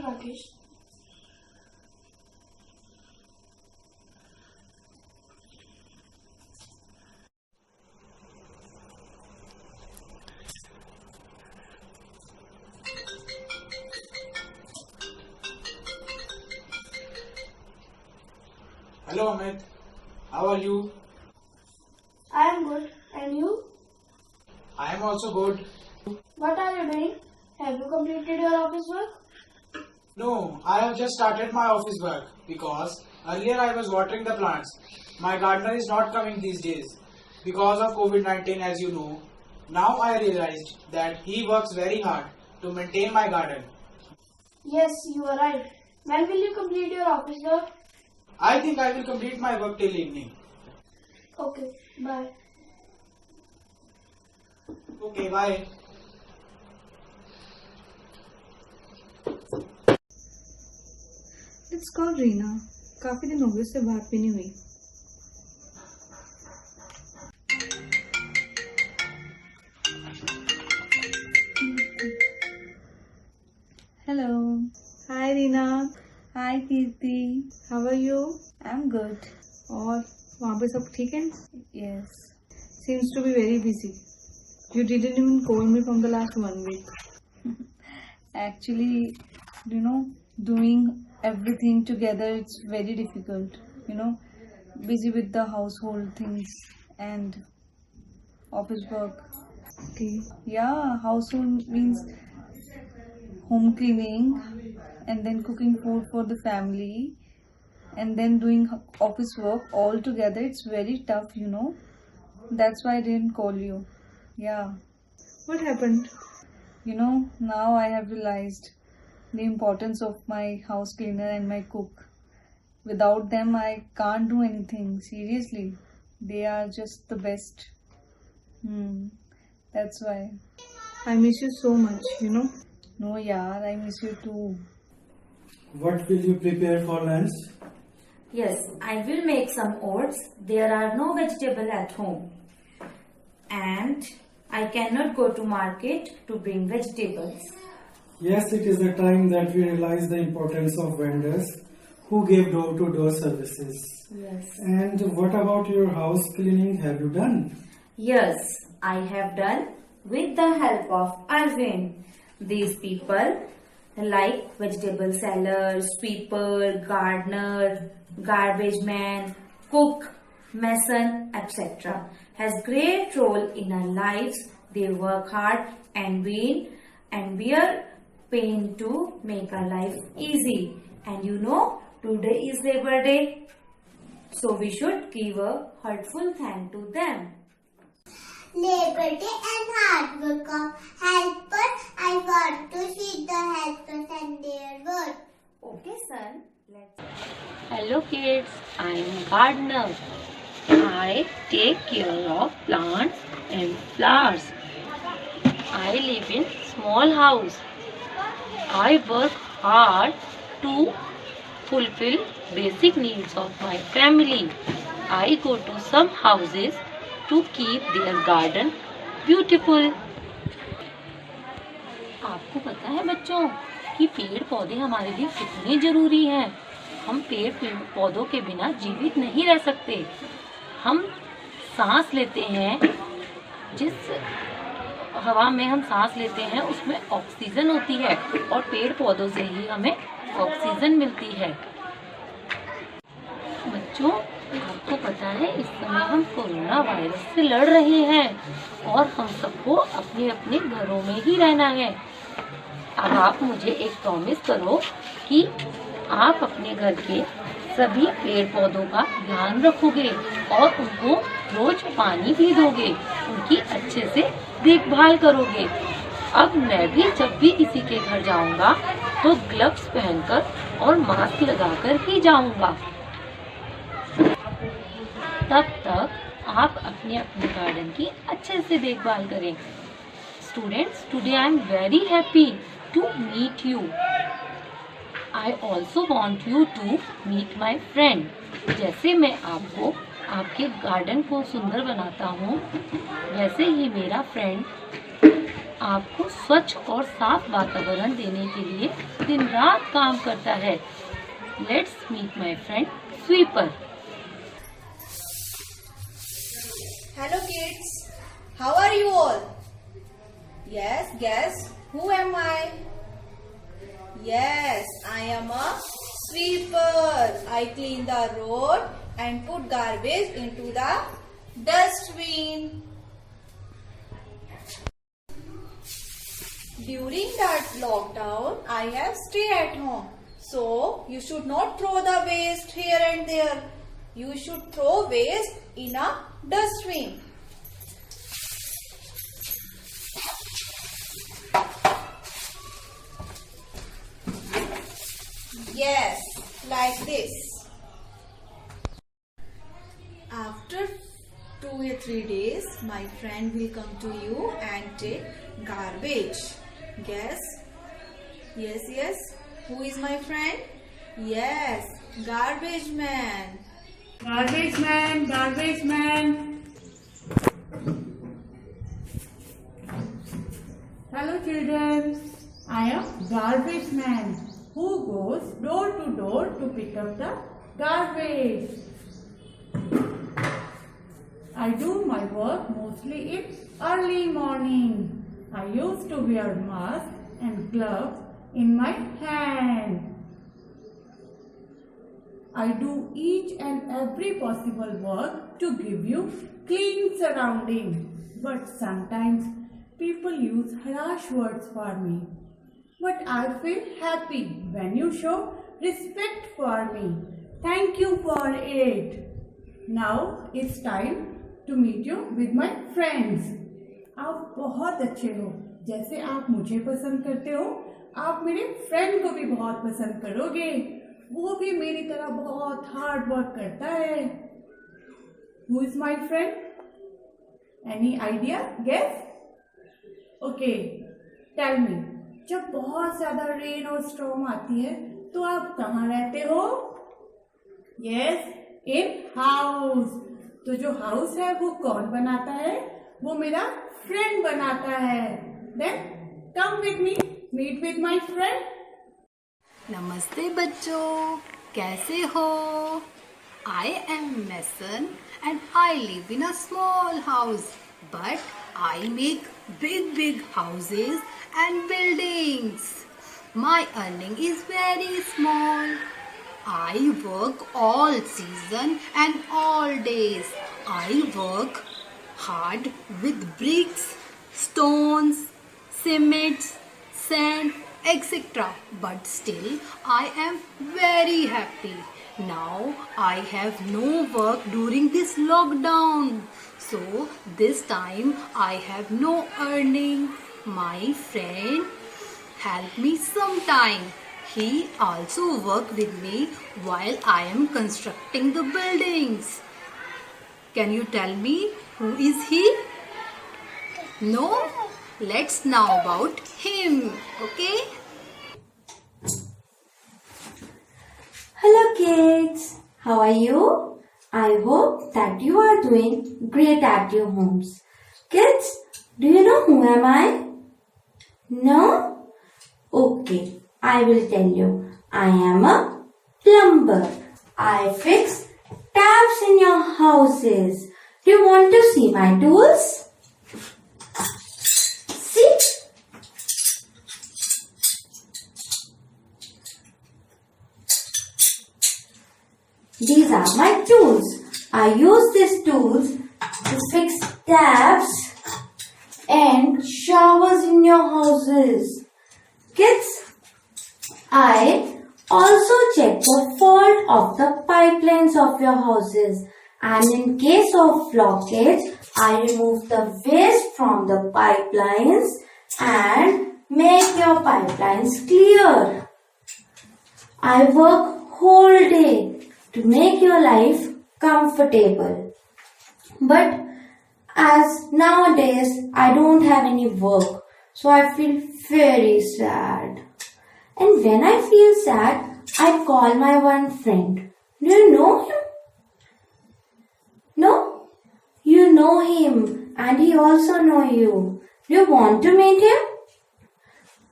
Rakesh. Hello Amit, how are you? I am good. And you? I am also good. What are you doing? Have you completed your office work? No, I have just started my office work because earlier I was watering the plants. My gardener is not coming these days because of COVID-19 as you know. Now I realized that he works very hard to maintain my garden. Yes, you are right. When will you complete your office work? I think I will complete my work till evening. Okay, bye. Okay, bye. It's called Reena. काफी दिन हो गए उससे बात भी नहीं हुई। Hello, hi Reena. Hi Kirti, how are you? I am good. और वहाँ पे सब ठीक है? Yes, seems to be very busy. You didn't even call me from the last 1 week. Actually, doing everything together, it's very difficult. Busy with the household things and office work. Okay. Yeah, household means home cleaning and then cooking food for the family and then doing office work all together. It's very tough, That's why I didn't call you. Yeah. What happened? Now I have realized the importance of my house cleaner and my cook. Without them, I can't do anything. Seriously. They are just the best. That's why. I miss you so much, No, yaar, I miss you too. What will you prepare for lunch? Yes, I will make some oats. There are no vegetables at home. And I cannot go to market to bring vegetables. Yes, it is the time that we realize the importance of vendors who give door-to-door services. Yes. And what about your house cleaning? Have you done? Yes, I have done with the help of Arvind. These people like vegetable seller, sweeper, gardener, garbage man, cook, mason, etc. has great role in our lives. They work hard and bear pain to make our life easy. And today is Labor Day, so we should give a heartful thank to them. Labor Day and hard work of helpers. I want to see the helpers and their work. Okay, son. Let's. Hello kids, I am gardener. I take care of plants and flowers. I live in small house. I work hard to fulfill basic needs of my family. I go to some houses to keep their garden beautiful. आपको पता है बच्चों कि पेड़ पौधे हमारे लिए कितने जरूरी हैं। हम पेड़ पौधों के बिना जीवित नहीं रह सकते। हम सांस लेते हैं, जिस हवा में हम सांस लेते हैं उसमें ऑक्सीजन होती है और पेड़ पौधों से ही हमें ऑक्सीजन मिलती है। बच्चों, आपको पता है इस समय हम कोरोना वायरस से लड़ रहे हैं और हम सबको अपने अपने घरों में ही रहना है। अब आप मुझे एक प्रॉमिस करो कि आप अपने घर के सभी पेड़ पौधों का ध्यान रखोगे और उनको रोज पानी भी दोगे, उनकी अच्छे से देखभाल करोगे। अब मैं भी जब भी किसी के घर जाऊंगा तो ग्लव्स पहनकर और मास्क लगाकर ही जाऊंगा। तब तक आप अपने अपने गार्डन की अच्छे से देखभाल करें। Students, today I am very happy to meet you. I also want you to meet my friend. जैसे मैं आपको आपके गार्डन को सुंदर बनाता हूँ, वैसे ही मेरा फ्रेंड आपको स्वच्छ और साफ वातावरण देने के लिए दिन रात काम करता है। Let's meet my friend sweeper. Hello kids, how are you all? Yes, guess who am I? Yes, I am a sweeper. I clean the road and put garbage into the dustbin. During that lockdown, I have stayed at home. So, you should not throw the waste here and there. You should throw waste in a dustbin. Yes, like this. After 2 or 3 days, my friend will come to you and take garbage. Guess? Yes. Who is my friend? Yes, garbage man. Garbage man. Hello children, I am garbage man who goes door to door to pick up the garbage. I do my work mostly in early morning. I used to wear mask and gloves in my hand. I do each and every possible work to give you clean surrounding. But sometimes people use harsh words for me. But I feel happy when you show respect for me. Thank you for it. Now it's time to meet you with my friends. आप बहुत अच्छे हो, जैसे आप मुझे पसंद करते हो, आप मेरे फ्रेंड को भी बहुत पसंद करोगे। वो भी मेरी तरह बहुत हार्ड वर्क करता है। Who is my friend? Any idea? Guess? Okay, tell me. जब बहुत ज्यादा रेन और स्टॉर्म आती है तो आप कहाँ रहते हो? Yes, in house. तो जो हाउस है वो कौन बनाता है? वो मेरा फ्रेंड बनाता है। Then come with me, meet with my friend. नमस्ते बच्चों, कैसे हो? I am Mason and I live in a small house, but I make big houses and buildings. My earning is very small. I work all season and all days. I work hard with bricks, stones, cements, sand, etc. But still I am very happy. Now I have no work during this lockdown. So this time I have no earning. My friend helped me sometime. He also worked with me while I am constructing the buildings. Can you tell me who is he? No? Let's know about him, okay? Hello kids, how are you? I hope that you are doing great at your homes. Kids, do you know who am I? No? Okay, I will tell you. I am a plumber. I fix taps in your houses. Do you want to see my tools? See? These are my tools. I use these tools to fix taps and showers in your houses. Kids, I also check the fault of the pipelines of your houses, and in case of blockage, I remove the waste from the pipelines and make your pipelines clear. I work whole day to make your life comfortable. But as nowadays I don't have any work, so I feel very sad. And when I feel sad, I call my one friend. Do you know him? No? You know him and he also know you. Do you want to meet him?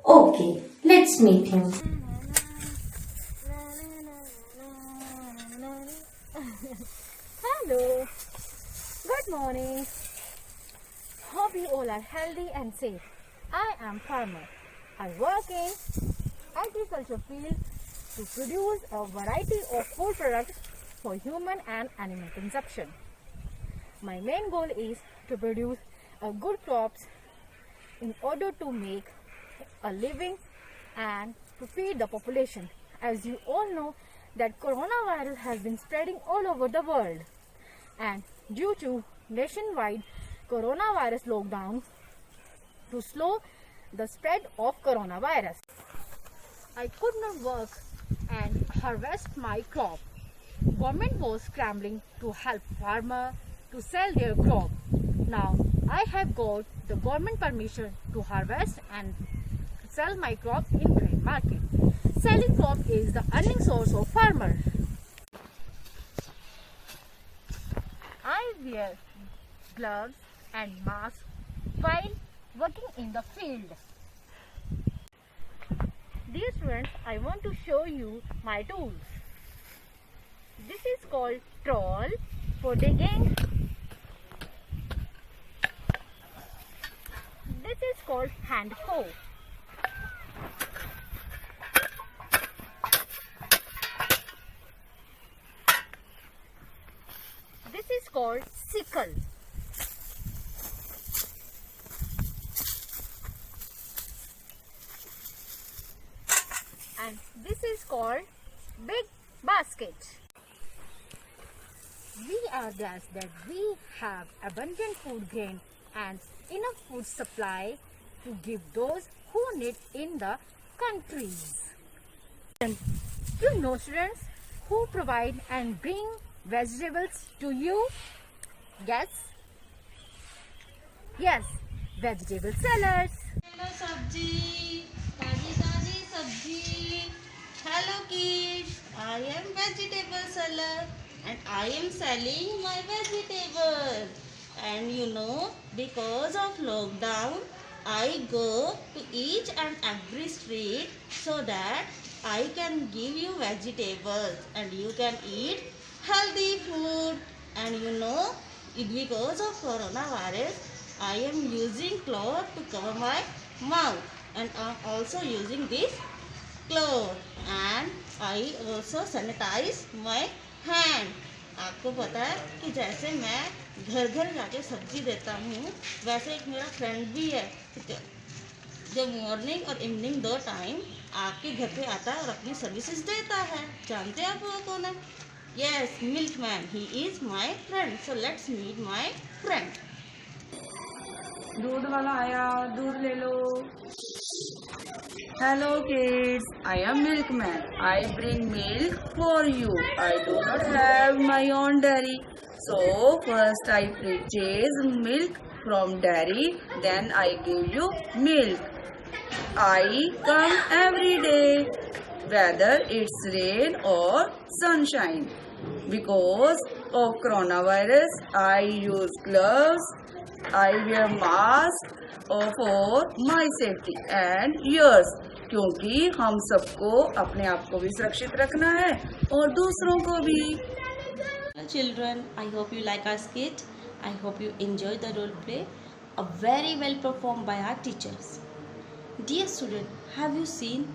Okay, let's meet him. Hello. Good morning. Hope you all are healthy and safe. I am farmer. I work in agriculture field to produce a variety of food products for human and animal consumption. My main goal is to produce a good crops in order to make a living and to feed the population. As you all know that coronavirus has been spreading all over the world, and due to nationwide coronavirus lockdown to slow the spread of coronavirus, I could not work and harvest my crop. Government was scrambling to help farmer to sell their crop. Now I have got the government permission to harvest and sell my crop in grain market. Selling crop is the earning source of farmer. I wear gloves and mask while working in the field. Dear students, I want to show you my tools. This is called trowel for digging. This is called hand hoe. This is called sickle. And this is called big basket. We are blessed that we have abundant food grain and enough food supply to give those who need in the countries. And you know students who provide and bring vegetables to you? Yes, vegetable sellers. Hello sabji, taji sabji. Hello kids, I am vegetable seller and I am selling my vegetables. And you know, because of lockdown, I go to each and every street so that I can give you vegetables and you can eat healthy food. And you know, because of coronavirus, I am using cloth to cover my mouth and I am also using this cloth and I also sanitize my hand. आपको पता है कि जैसे मैं घर घर जाके सब्जी देता हूँ, वैसे एक मेरा फ्रेंड भी है जो मॉर्निंग और इवनिंग दो टाइम आपके घर पे आता है और अपनी सर्विसेज देता है. जानते हैं आप वो कौन है? Yes, milkman. He is my friend. So let's meet my friend. दूध वाला आया, दूध ले लो. Hello kids, I am milkman. I bring milk for you. I do not have my own dairy. So first I purchase milk from dairy, then I give you milk. I come every day, whether it's rain or sunshine. Because of coronavirus, I use gloves, I wear mask for my safety and yours. क्योंकि हम सबको अपने आप को भी सुरक्षित रखना है और दूसरों को भी. Children, I hope you like our skit. I hope you enjoy the role play. A very well performed by our teachers. Dear student, have you seen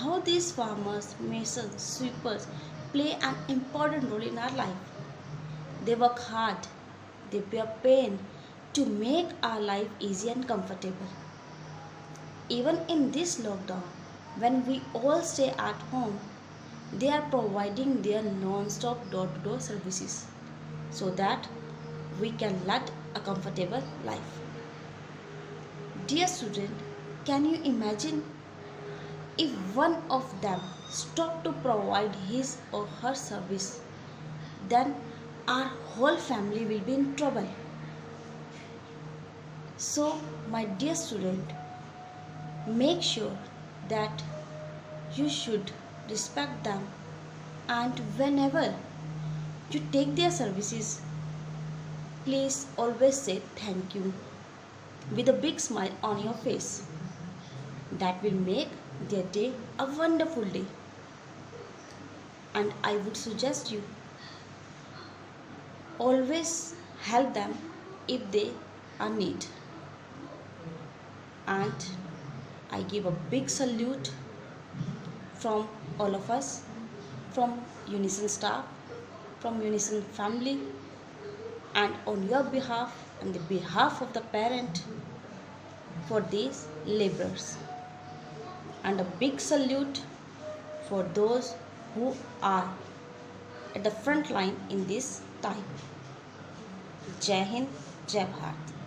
how these farmers, masons, sweepers play an important role in our life? They work hard, they bear pain to make our life easy and comfortable. Even in this lockdown, when we all stay at home, they are providing their non-stop door-to-door services so that we can lead a comfortable life. Dear student, can you imagine if one of them stopped to provide his or her service? Then our whole family will be in trouble. So, my dear student, make sure that you should respect them, and whenever you take their services, please always say thank you. with a big smile on your face. That will make their day a wonderful day. And I would suggest you always help them if they are need. And I give a big salute from all of us, from Unison staff, from Unison family, and on your behalf and the behalf of the parent for these laborers. And a big salute for those who are at the front line in this time. Jai Hind, Jai Bharat.